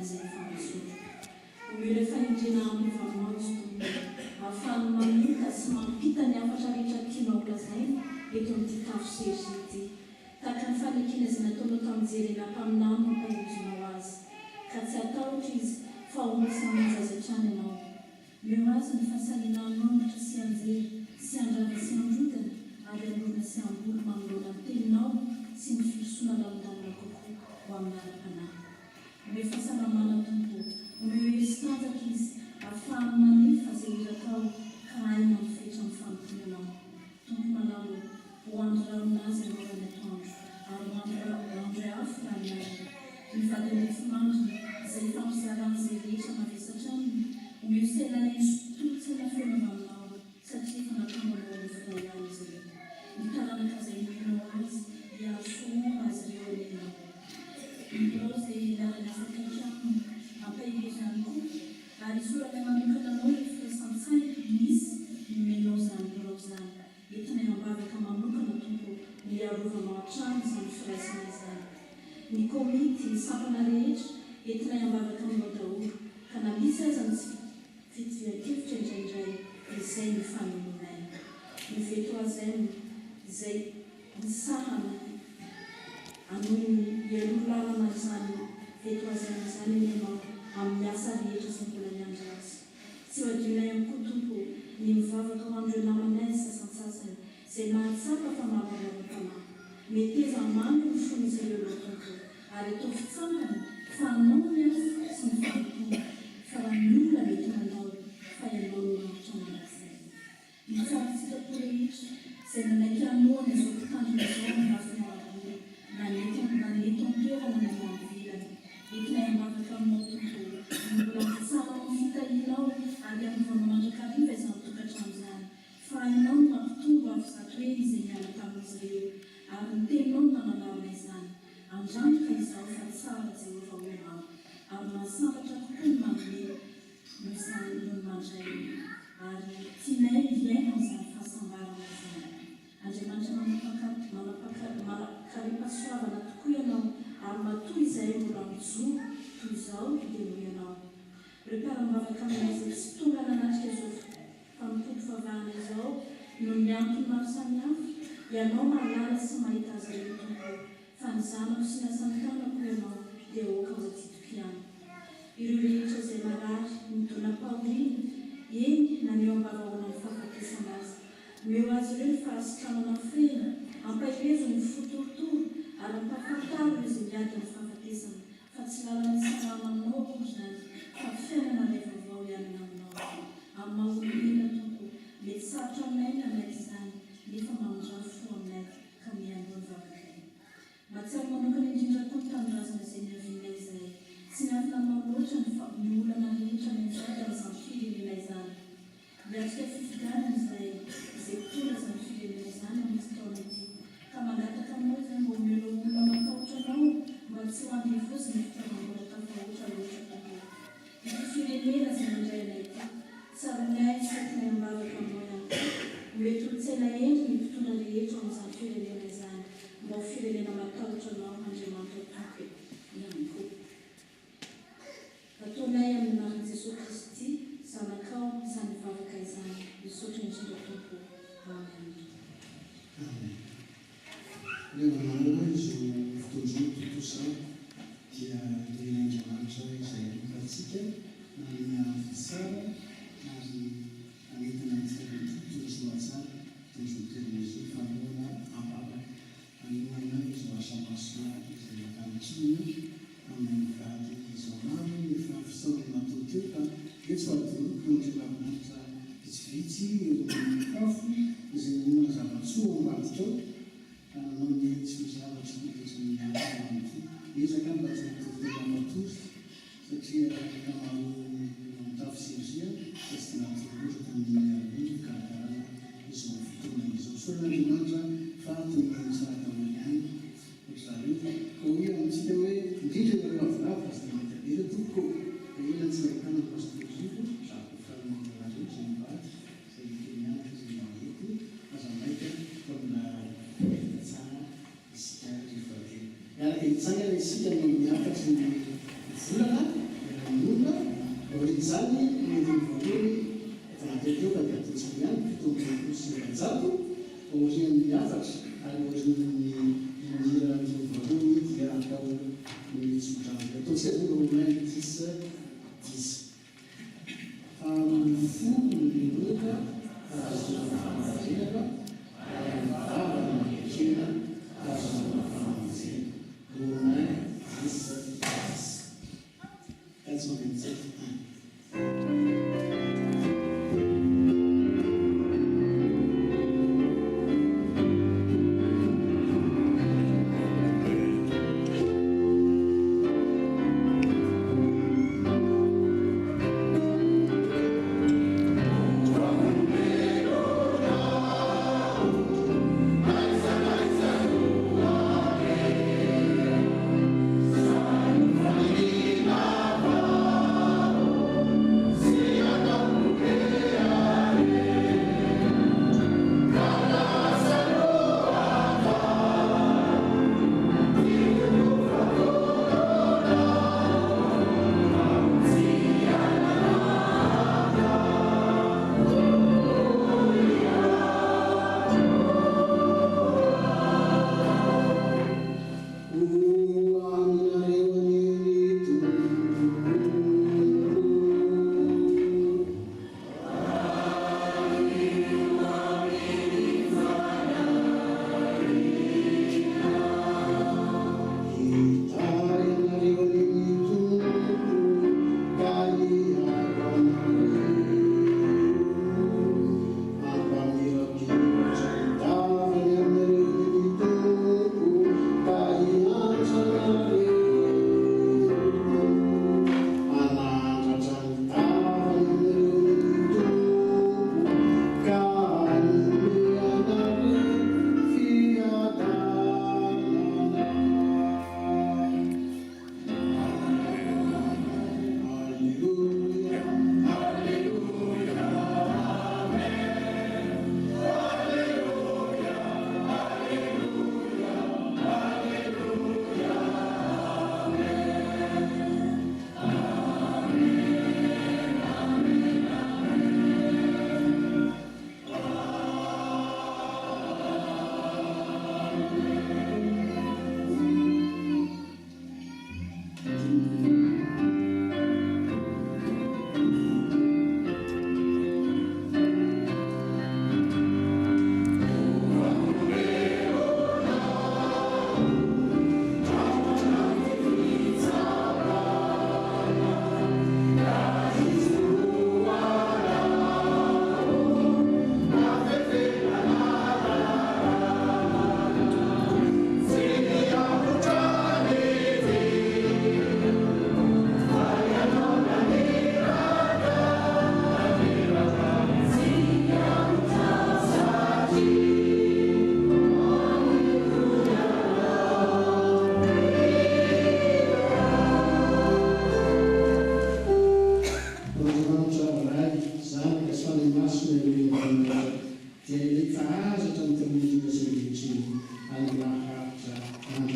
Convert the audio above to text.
izay fanosotro omeo faindrena amyvamaozy tompo ahafany mamita sy mampita ny afatra rehetra tianao lazainy eto amin'ity tafo serzity tahaka ny fanekena izay nataonao tamin'ny jerena mpaminano mampahirozonao azy ka tsy atahotra izy fa omisany zazatrany ianao meo azy ny fahasalina mamatra sy anjery sy andrava sy androdana ary androna sy ambolo manolona ny teninao sy ny filosoana lamindamina kokoa ho amin'ny ara-panahy omeo fahasalamana tompo omeo hery tanjaka izy ahafahany manefa izay iratao ka aina mifetra amin'ny fanomponanao tompo malamo ho andro raha aminazy ianao any atoandro ary andro afo raha minazy mivadiny fimandrina izay fampizarana izay rehetra mavesatra aminy omeo sainaneny tolo-tsaina feonana aminao satria efa nataonao ny voray ihany izy ireo ny taranaka izay nomenao azy hiarosoa azy ireo anenao indreo izay iarana sakatra aminy ampahirezany koa ary sorana manokana anao ny firaisan-tsaina misy nomenao zany borao zany entinay ambavaka manokana tompo miarovanao hatrany izany firaisana izany ny komity sampana rehetra entinay ambavaka aminao daholo ka na misy aza ny fitivian-kevitra indraindray izay ny fanomonay ny veto azainy izay nisahana anoiny ialolarana izany veto azainy izany ianao amin'ny asa rehetra sy mbola miandra azy tsy hoadinay amin'ny koa tompo ny mivavaka ho andreo namanay sasansasany izay nahatsapa fa mahavalavampanahy meteza mamy ny fon'izy ireo lo tompo ary atao fitsangany fa anao ny asa sy ny fanompona fa raha ny olona mety manao fa ianao no manitra manazay mitsaritsikapo rehetra izay nanaiky anoana izao mpitandrina izao nafinalabola naneto an-toerana ny mamvilany entinay ambavaka aminao tompo mbola mitsara amin'ny fitahinao ary amin'nyvona mandrakariva izany tokatrano izany fa hainao no mampitombo avy zato hoe izay miala tamin'izy ireo ary ny teninao no nananarina izany andrandoka izao fa tsara jehova hoanao ary mahasambatra kokoa ny manome no izany no mandray ary tianay hiaina amin'izany fahasambarana izany andriamanitra manapakaripasoavana tokoa ianao ary matoa izay mbola mijoro toy izao dia no ianao reo mpiara-mivavaka aminay izay tsy tonga nanatrika izao fampody favahana izao no ny antony maro samihafa ianao mahalala sy mahita azy ireo tompo fa ny zanako sy ny asany tanako ianao dia oka ho atitiko ihany ireo rehetra izay marary midona pahorina eny na neo ambavahoana ny fahafatesana azy meo azy ireo ny fahasitranana frena ampahirezo ny fotorotoro ary ampafantaro izy miady ny fahafatesana fa tsy lalany salamanao koa izany fa fiainana ilay vaovao ihany aminao amin'ny mahaolomena tompo mety sarotra aminay nanaiky izany nefa mamondrafo aminay ka miandro ny vavakay matsiaro manokana indrindra koa ny tanindrazana izay niaviana izay tsy miavinanao loatra ny olana rehetra mianjaka izany firenena izany miatrika fifidianana izay mpitondra izany firenena izany amin'ny fotoana ity ka mangataka aminao izany mba omena olona matahotra anao mba tsy ho andevozy ny fitaovana tafahoatra loatra tompo ity firenena izay mandray anay ity tsaronay satinay ambavaka aminao ihany koa mety olo-tsaina endry ny mpitondra rehetra amin'izany firenena izany mba ho firenena matahotra anao andriamanitra tompo ihany koa ataonay amin'ny naran'i Jesosy Kristy zanakao izany vavaka izany misaotra indrindra tompo amen Leva manana izao fitondroana tontosao dia lenaindriamanitra izay lokatsika na ny tsara ary anentina mitondrosona tsara tondrontena izao fanoana ampapaka anoana izao asamasona izay makamitrina amin'ny vady izao mamy efa fisaona matoto ka dia tsy adoroko andriamanitra vitsivitsy eo amin'ny kafo izay noana zavatsoa ambadika ao amin'ny tsy zavatra mitotra miaraka amity ezaka mba tsy mitototena matory satria mitafo serzia fa tsy natoroaka amin'ny arabiny karakarana izao fotoana izao so n'andriamanitra fa tonyny saraka maniany zareo ka hoe amintsika hoe indrindra nareo avirava zay matabera toko ela tsy raikana pastoziko zako faranareo zay mibady zay mitenianaka zay mahety azamaika famina tsara isika rehefa miaraka hitsangana isika no miakatry ny volana ohatr'izany mendiny voalohany fahatekeo ka diatotsika ihany fitomboko sy bajato orin'ny afatra ary orin'ny indira voalohany dia atao mitsodrano ataotsika aloha 10 folo milonga azona fahazenaka avana mekena azona fahazenaka romain 10 that's what I'm saying. dia rehefa azatra mitamiina zay rehetreny any maharitra any